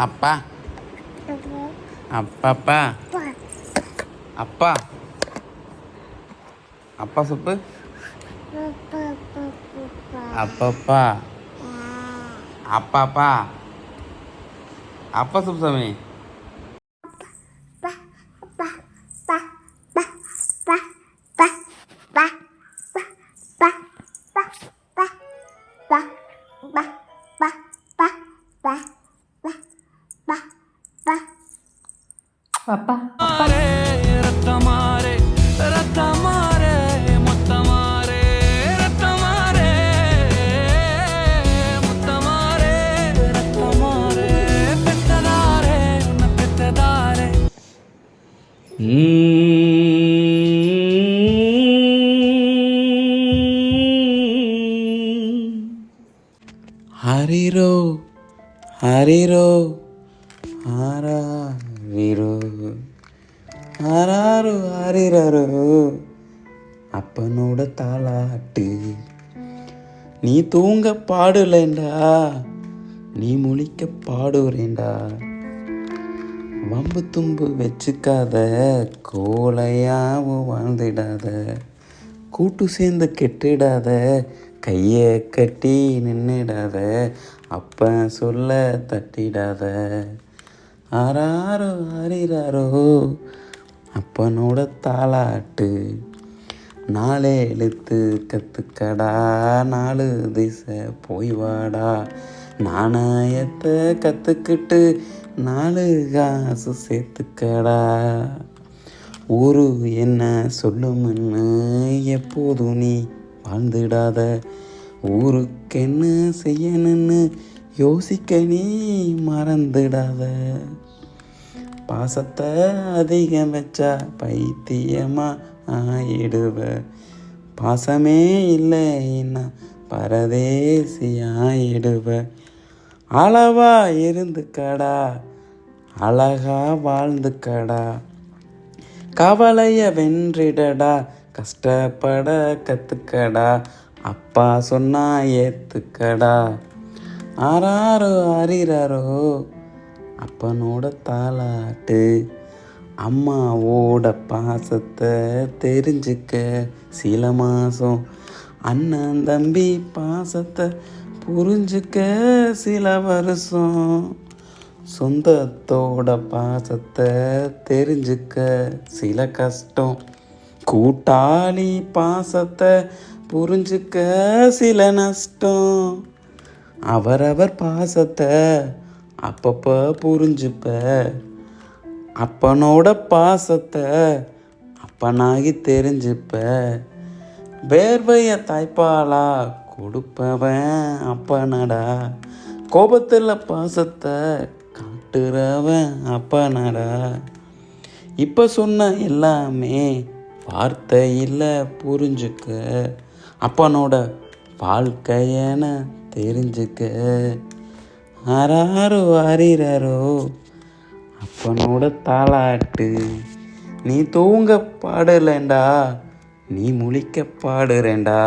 அப்பா அப்பாப்பா அப்பா அப்பா சுப்பு அப்பப்பா அப்பாப்பா அப்பா சுப்பு சாமி அப்பா ஹரிரோ ஹரிரோ ஹரிரோ ஹராரோ ஹரிரோ அப்பனோட தாலாட்டு நீ தூங்க பாடுலேண்டா நீ முழிக்க பாடுறேண்டா வம்பு தும்பு வச்சுக்காத கோலையாவும் வாழ்ந்துடாத கூட்டு சேர்ந்து கெட்டிடாத கைய கட்டி நின்றுடாத அப்ப சொல்ல தட்டிடாத ஆராரோ ஆரிராரோ அப்பனோட தாலாட்டு நாளே எழுத்து கற்றுக்கடா 4 திசை போய் வாடா நாணயத்தை கற்றுக்கிட்டு 4 காசு சேர்த்துக்கடா ஊரு என்ன சொல்லுமுன்னு எப்போதும் நீ வாழ்ந்துடாத ஊருக்கு என்ன செய்யணும்னு யோசிக்க நீ மறந்துடாத பாசத்தை அதிகம் வச்சா பைத்தியமா ஆயிடுவ பாசமே இல்லைன்னா பரதேசி ஆயிடுவ அளவா இருந்துக்கடா அழகா வாழ்ந்துக்கடா கவலைய வென்றிடடா கஷ்டப்பட கற்றுக்கடா அப்பா சொன்னா ஏற்றுக்கடா ஆராரோ ஆரிராரோ அப்பனோட தாலாட்டு அம்மாவோட பாசத்தை தெரிஞ்சுக்க சில மாதம் அண்ணன் தம்பி பாசத்தை புரிஞ்சுக்க சில வருஷம் சொந்தத்தோட பாசத்தை தெரிஞ்சுக்க சில கஷ்டம் கூட்டாளி பாசத்தை புரிஞ்சுக்க சில நஷ்டம் அவரவர் பாசத்தை அப்பப்போ புரிஞ்சுப்ப அப்பனோட பாசத்தை அப்பனாகி தெரிஞ்சுப்ப வேர்வைய தாய்ப்பாலா கொடுப்பவன் அப்பனடா கோபத்தில் பாசத்தை காட்டுறவன் அப்பனடா இப்போ சொன்ன எல்லாமே வார்த்தையில் புரிஞ்சுக்க அப்பனோட வாழ்க்கையன தெரிஞ்சுக்க ஆராரோ ஆரிராரோ அப்பனோட தாலாட்டு நீ தூங்க பாடலேண்டா நீ முழிக்க பாடுறேண்டா